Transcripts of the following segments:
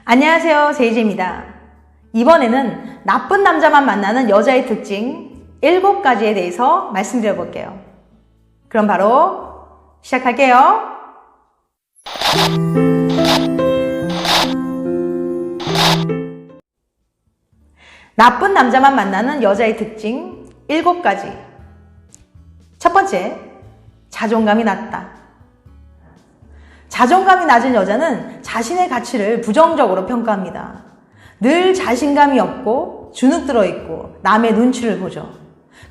안녕하세요, 제이제입니다. 이번에는 나쁜 남자만 만나는 여자의 특징 7가지에 대해서 말씀드려 볼게요. 그럼 바로 시작할게요. 나쁜 남자만 만나는 여자의 특징 7가지. 첫 번째, 자존감이 낮다. 자존감이 낮은 여자는 자신의 가치를 부정적으로 평가합니다. 늘 자신감이 없고 주눅 들어있고 남의 눈치를 보죠.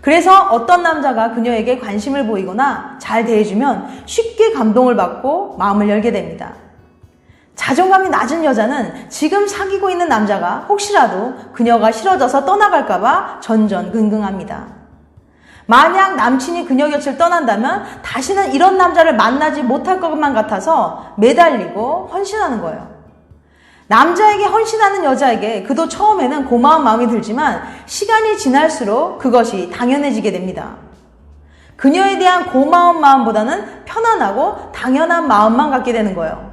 그래서 어떤 남자가 그녀에게 관심을 보이거나 잘 대해주면 쉽게 감동을 받고 마음을 열게 됩니다. 자존감이 낮은 여자는 지금 사귀고 있는 남자가 혹시라도 그녀가 싫어져서 떠나갈까봐 전전긍긍합니다. 만약 남친이 그녀 곁을 떠난다면 다시는 이런 남자를 만나지 못할 것만 같아서 매달리고 헌신하는 거예요. 남자에게 헌신하는 여자에게 그도 처음에는 고마운 마음이 들지만 시간이 지날수록 그것이 당연해지게 됩니다. 그녀에 대한 고마운 마음보다는 편안하고 당연한 마음만 갖게 되는 거예요.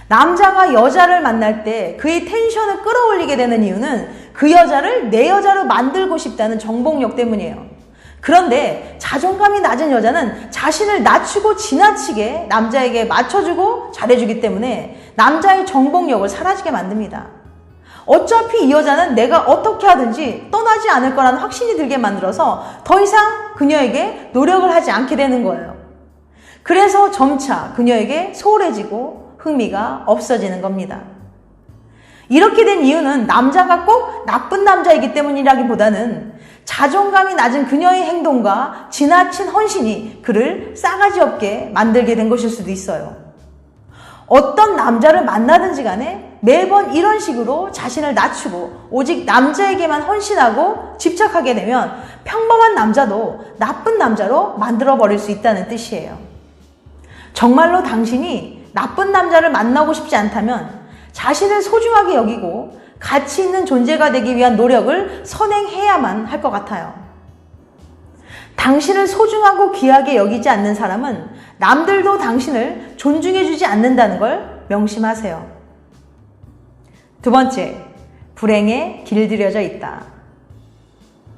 남자가 여자를 만날 때 그의 텐션을 끌어올리게 되는 이유는 그 여자를 내 여자로 만들고 싶다는 정복력 때문이에요. 그런데 자존감이 낮은 여자는 자신을 낮추고 지나치게 남자에게 맞춰주고 잘해주기 때문에 남자의 정복력을 사라지게 만듭니다. 어차피 이 여자는 내가 어떻게 하든지 떠나지 않을 거라는 확신이 들게 만들어서 더 이상 그녀에게 노력을 하지 않게 되는 거예요. 그래서 점차 그녀에게 소홀해지고 흥미가 없어지는 겁니다. 이렇게 된 이유는 남자가 꼭 나쁜 남자이기 때문이라기보다는 자존감이 낮은 그녀의 행동과 지나친 헌신이 그를 싸가지 없게 만들게 된 것일 수도 있어요. 어떤 남자를 만나든지 간에 매번 이런 식으로 자신을 낮추고 오직 남자에게만 헌신하고 집착하게 되면 평범한 남자도 나쁜 남자로 만들어버릴 수 있다는 뜻이에요. 정말로 당신이 나쁜 남자를 만나고 싶지 않다면 자신을 소중하게 여기고 가치 있는 존재가 되기 위한 노력을 선행해야만 할 것 같아요. 당신을 소중하고 귀하게 여기지 않는 사람은 남들도 당신을 존중해주지 않는다는 걸 명심하세요. 두 번째, 불행에 길들여져 있다.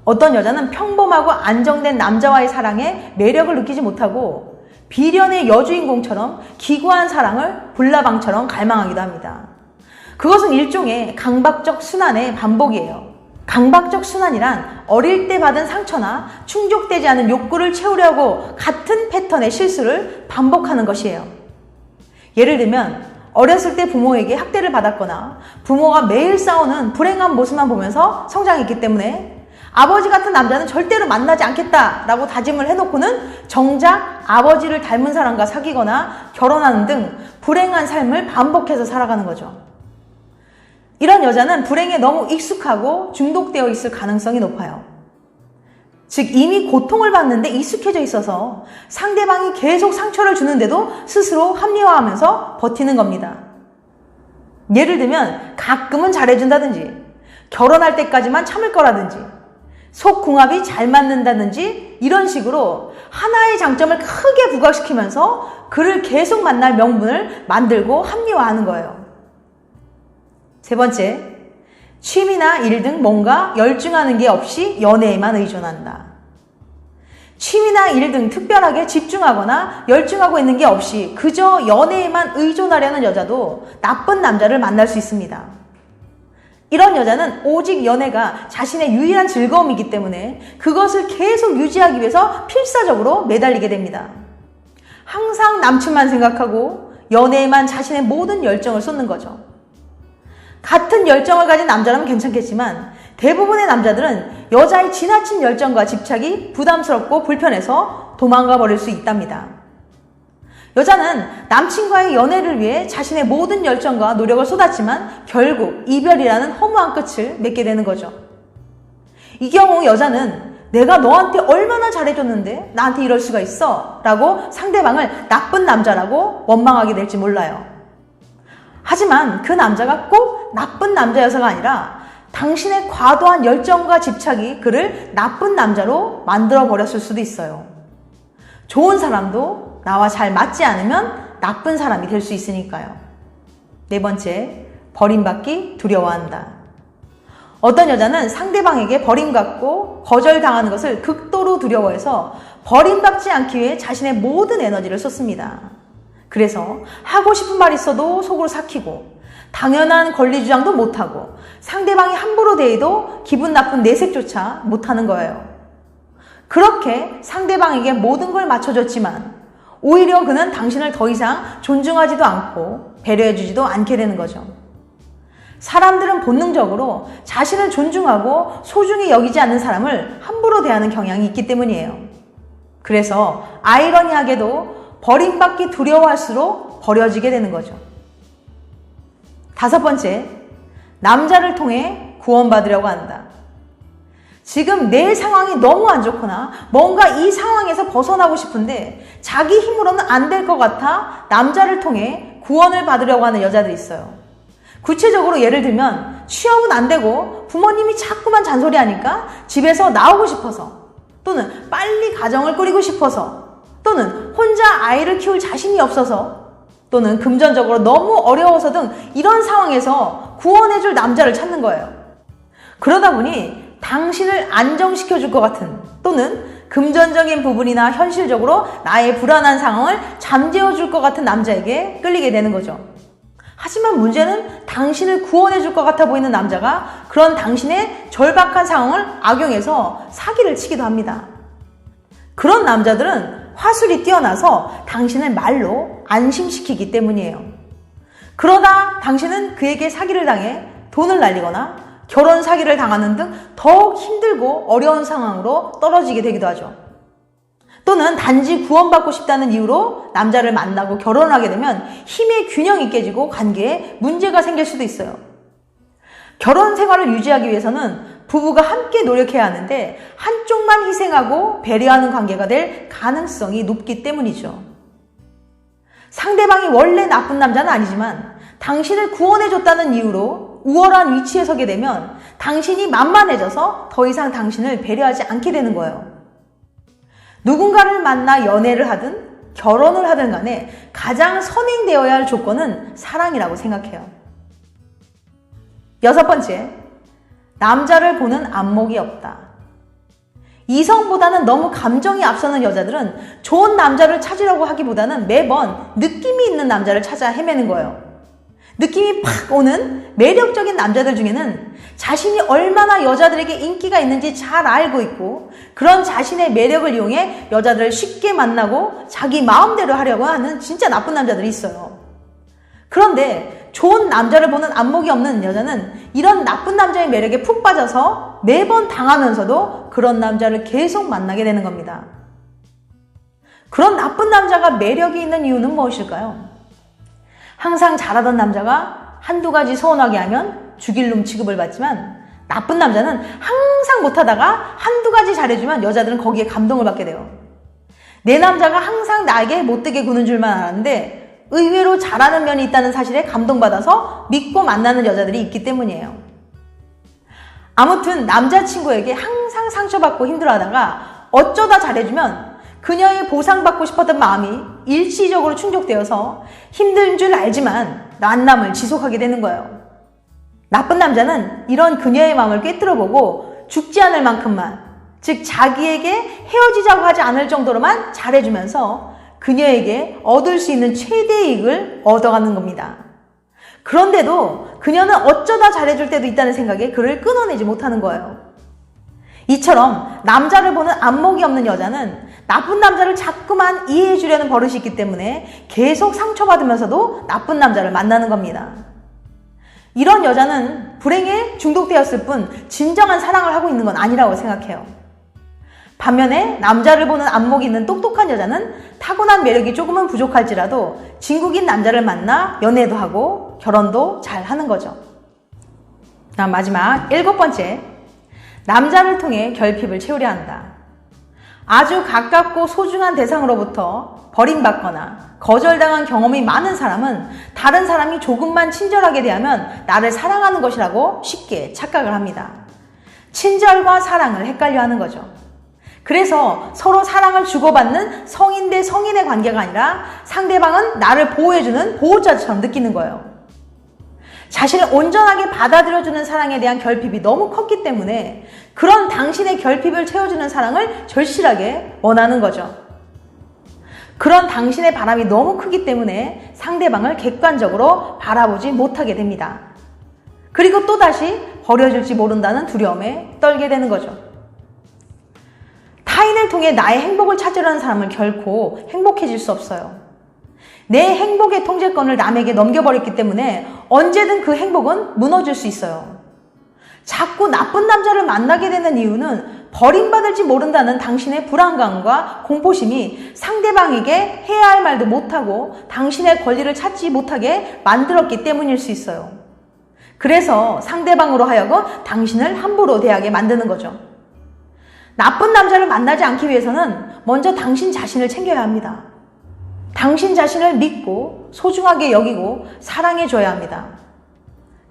어떤 여자는 평범하고 안정된 남자와의 사랑에 매력을 느끼지 못하고 비련의 여주인공처럼 기구한 사랑을 불나방처럼 갈망하기도 합니다. 그것은 일종의 강박적 순환의 반복이에요. 강박적 순환이란 어릴 때 받은 상처나 충족되지 않은 욕구를 채우려고 같은 패턴의 실수를 반복하는 것이에요. 예를 들면 어렸을 때 부모에게 학대를 받았거나 부모가 매일 싸우는 불행한 모습만 보면서 성장했기 때문에 아버지 같은 남자는 절대로 만나지 않겠다라고 다짐을 해놓고는 정작 아버지를 닮은 사람과 사귀거나 결혼하는 등 불행한 삶을 반복해서 살아가는 거죠. 이런 여자는 불행에 너무 익숙하고 중독되어 있을 가능성이 높아요. 즉 이미 고통을 받는데 익숙해져 있어서 상대방이 계속 상처를 주는데도 스스로 합리화하면서 버티는 겁니다. 예를 들면 가끔은 잘해준다든지 결혼할 때까지만 참을 거라든지 속궁합이 잘 맞는다든지 이런 식으로 하나의 장점을 크게 부각시키면서 그를 계속 만날 명분을 만들고 합리화하는 거예요. 세 번째, 취미나 일 등 뭔가 열중하는 게 없이 연애에만 의존한다. 취미나 일 등 특별하게 집중하거나 열중하고 있는 게 없이 그저 연애에만 의존하려는 여자도 나쁜 남자를 만날 수 있습니다. 이런 여자는 오직 연애가 자신의 유일한 즐거움이기 때문에 그것을 계속 유지하기 위해서 필사적으로 매달리게 됩니다. 항상 남친만 생각하고 연애에만 자신의 모든 열정을 쏟는 거죠. 같은 열정을 가진 남자라면 괜찮겠지만 대부분의 남자들은 여자의 지나친 열정과 집착이 부담스럽고 불편해서 도망가 버릴 수 있답니다. 여자는 남친과의 연애를 위해 자신의 모든 열정과 노력을 쏟았지만 결국 이별이라는 허무한 끝을 맺게 되는 거죠. 이 경우 여자는 내가 너한테 얼마나 잘해줬는데 나한테 이럴 수가 있어 라고 상대방을 나쁜 남자라고 원망하게 될지 몰라요. 하지만 그 남자가 꼭 나쁜 남자여서가 아니라 당신의 과도한 열정과 집착이 그를 나쁜 남자로 만들어버렸을 수도 있어요. 좋은 사람도 나와 잘 맞지 않으면 나쁜 사람이 될 수 있으니까요. 네 번째, 버림받기 두려워한다. 어떤 여자는 상대방에게 버림받고 거절당하는 것을 극도로 두려워해서 버림받지 않기 위해 자신의 모든 에너지를 쏟습니다. 그래서 하고 싶은 말 있어도 속으로 삭히고 당연한 권리 주장도 못하고 상대방이 함부로 대해도 기분 나쁜 내색조차 못하는 거예요. 그렇게 상대방에게 모든 걸 맞춰줬지만 오히려 그는 당신을 더 이상 존중하지도 않고 배려해주지도 않게 되는 거죠. 사람들은 본능적으로 자신을 존중하고 소중히 여기지 않는 사람을 함부로 대하는 경향이 있기 때문이에요. 그래서 아이러니하게도 버림받기 두려워할수록 버려지게 되는 거죠. 5번째, 남자를 통해 구원받으려고 한다. 지금 내 상황이 너무 안 좋거나 뭔가 이 상황에서 벗어나고 싶은데 자기 힘으로는 안 될 것 같아 남자를 통해 구원을 받으려고 하는 여자들이 있어요. 구체적으로 예를 들면 취업은 안 되고 부모님이 자꾸만 잔소리하니까 집에서 나오고 싶어서, 또는 빨리 가정을 꾸리고 싶어서, 또는 혼자 아이를 키울 자신이 없어서, 또는 금전적으로 너무 어려워서 등 이런 상황에서 구원해줄 남자를 찾는 거예요. 그러다 보니 당신을 안정시켜줄 것 같은, 또는 금전적인 부분이나 현실적으로 나의 불안한 상황을 잠재워줄 것 같은 남자에게 끌리게 되는 거죠. 하지만 문제는 당신을 구원해줄 것 같아 보이는 남자가 그런 당신의 절박한 상황을 악용해서 사기를 치기도 합니다. 그런 남자들은 화술이 뛰어나서 당신을 말로 안심시키기 때문이에요. 그러다 당신은 그에게 사기를 당해 돈을 날리거나 결혼 사기를 당하는 등 더욱 힘들고 어려운 상황으로 떨어지게 되기도 하죠. 또는 단지 구원받고 싶다는 이유로 남자를 만나고 결혼을 하게 되면 힘의 균형이 깨지고 관계에 문제가 생길 수도 있어요. 결혼 생활을 유지하기 위해서는 부부가 함께 노력해야 하는데 한쪽만 희생하고 배려하는 관계가 될 가능성이 높기 때문이죠. 상대방이 원래 나쁜 남자는 아니지만 당신을 구원해줬다는 이유로 우월한 위치에 서게 되면 당신이 만만해져서 더 이상 당신을 배려하지 않게 되는 거예요. 누군가를 만나 연애를 하든 결혼을 하든 간에 가장 선행되어야 할 조건은 사랑이라고 생각해요. 6번째, 남자를 보는 안목이 없다. 이성보다는 너무 감정이 앞서는 여자들은 좋은 남자를 찾으려고 하기보다는 매번 느낌이 있는 남자를 찾아 헤매는 거예요. 느낌이 팍 오는 매력적인 남자들 중에는 자신이 얼마나 여자들에게 인기가 있는지 잘 알고 있고 그런 자신의 매력을 이용해 여자들을 쉽게 만나고 자기 마음대로 하려고 하는 진짜 나쁜 남자들이 있어요. 그런데 좋은 남자를 보는 안목이 없는 여자는 이런 나쁜 남자의 매력에 푹 빠져서 매번 당하면서도 그런 남자를 계속 만나게 되는 겁니다. 그런 나쁜 남자가 매력이 있는 이유는 무엇일까요? 항상 잘하던 남자가 한두 가지 서운하게 하면 죽일 놈 취급을 받지만 나쁜 남자는 항상 못하다가 한두 가지 잘해주면 여자들은 거기에 감동을 받게 돼요. 내 남자가 항상 나에게 못되게 구는 줄만 알았는데 의외로 잘하는 면이 있다는 사실에 감동받아서 믿고 만나는 여자들이 있기 때문이에요. 아무튼 남자친구에게 항상 상처받고 힘들어하다가 어쩌다 잘해주면 그녀의 보상받고 싶었던 마음이 일시적으로 충족되어서 힘든 줄 알지만 만남을 지속하게 되는 거예요. 나쁜 남자는 이런 그녀의 마음을 꿰뚫어보고 죽지 않을 만큼만, 즉 자기에게 헤어지자고 하지 않을 정도로만 잘해주면서 그녀에게 얻을 수 있는 최대의 이익을 얻어가는 겁니다. 그런데도 그녀는 어쩌다 잘해줄 때도 있다는 생각에 그를 끊어내지 못하는 거예요. 이처럼 남자를 보는 안목이 없는 여자는 나쁜 남자를 자꾸만 이해해 주려는 버릇이 있기 때문에 계속 상처받으면서도 나쁜 남자를 만나는 겁니다. 이런 여자는 불행에 중독되었을 뿐 진정한 사랑을 하고 있는 건 아니라고 생각해요. 반면에 남자를 보는 안목이 있는 똑똑한 여자는 타고난 매력이 조금은 부족할지라도 진국인 남자를 만나 연애도 하고 결혼도 잘 하는 거죠. 다음 마지막 7번째, 남자를 통해 결핍을 채우려 한다. 아주 가깝고 소중한 대상으로부터 버림받거나 거절당한 경험이 많은 사람은 다른 사람이 조금만 친절하게 대하면 나를 사랑하는 것이라고 쉽게 착각을 합니다. 친절과 사랑을 헷갈려 하는 거죠. 그래서 서로 사랑을 주고받는 성인 대 성인의 관계가 아니라 상대방은 나를 보호해주는 보호자처럼 느끼는 거예요. 자신을 온전하게 받아들여주는 사랑에 대한 결핍이 너무 컸기 때문에 그런 당신의 결핍을 채워주는 사랑을 절실하게 원하는 거죠. 그런 당신의 바람이 너무 크기 때문에 상대방을 객관적으로 바라보지 못하게 됩니다. 그리고 또다시 버려질지 모른다는 두려움에 떨게 되는 거죠. 타인을 통해 나의 행복을 찾으려는 사람은 결코 행복해질 수 없어요. 내 행복의 통제권을 남에게 넘겨버렸기 때문에 언제든 그 행복은 무너질 수 있어요. 자꾸 나쁜 남자를 만나게 되는 이유는 버림받을지 모른다는 당신의 불안감과 공포심이 상대방에게 해야 할 말도 못하고 당신의 권리를 찾지 못하게 만들었기 때문일 수 있어요. 그래서 상대방으로 하여금 당신을 함부로 대하게 만드는 거죠. 나쁜 남자를 만나지 않기 위해서는 먼저 당신 자신을 챙겨야 합니다. 당신 자신을 믿고 소중하게 여기고 사랑해줘야 합니다.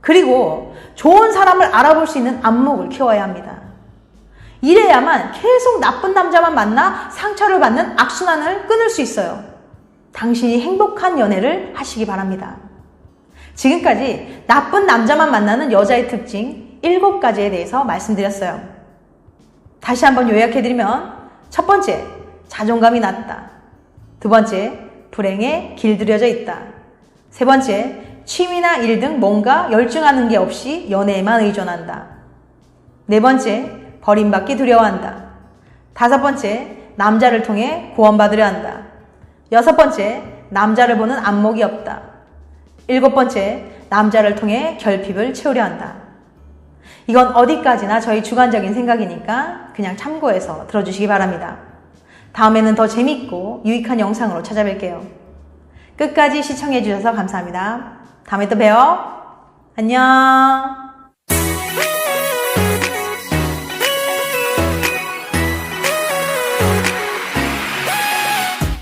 그리고 좋은 사람을 알아볼 수 있는 안목을 키워야 합니다. 이래야만 계속 나쁜 남자만 만나 상처를 받는 악순환을 끊을 수 있어요. 당신이 행복한 연애를 하시기 바랍니다. 지금까지 나쁜 남자만 만나는 여자의 특징 7가지에 대해서 말씀드렸어요. 다시 한번 요약해드리면 첫 번째, 자존감이 낮다. 두 번째, 불행에 길들여져 있다. 세 번째, 취미나 일 등 뭔가 열중하는 게 없이 연애에만 의존한다. 네 번째, 버림받기 두려워한다. 다섯 번째, 남자를 통해 구원받으려 한다. 여섯 번째, 남자를 보는 안목이 없다. 일곱 번째, 남자를 통해 결핍을 채우려 한다. 이건 어디까지나 저희 주관적인 생각이니까 그냥 참고해서 들어주시기 바랍니다. 다음에는 더 재밌고 유익한 영상으로 찾아뵐게요. 끝까지 시청해주셔서 감사합니다. 다음에 또 봬요. 안녕.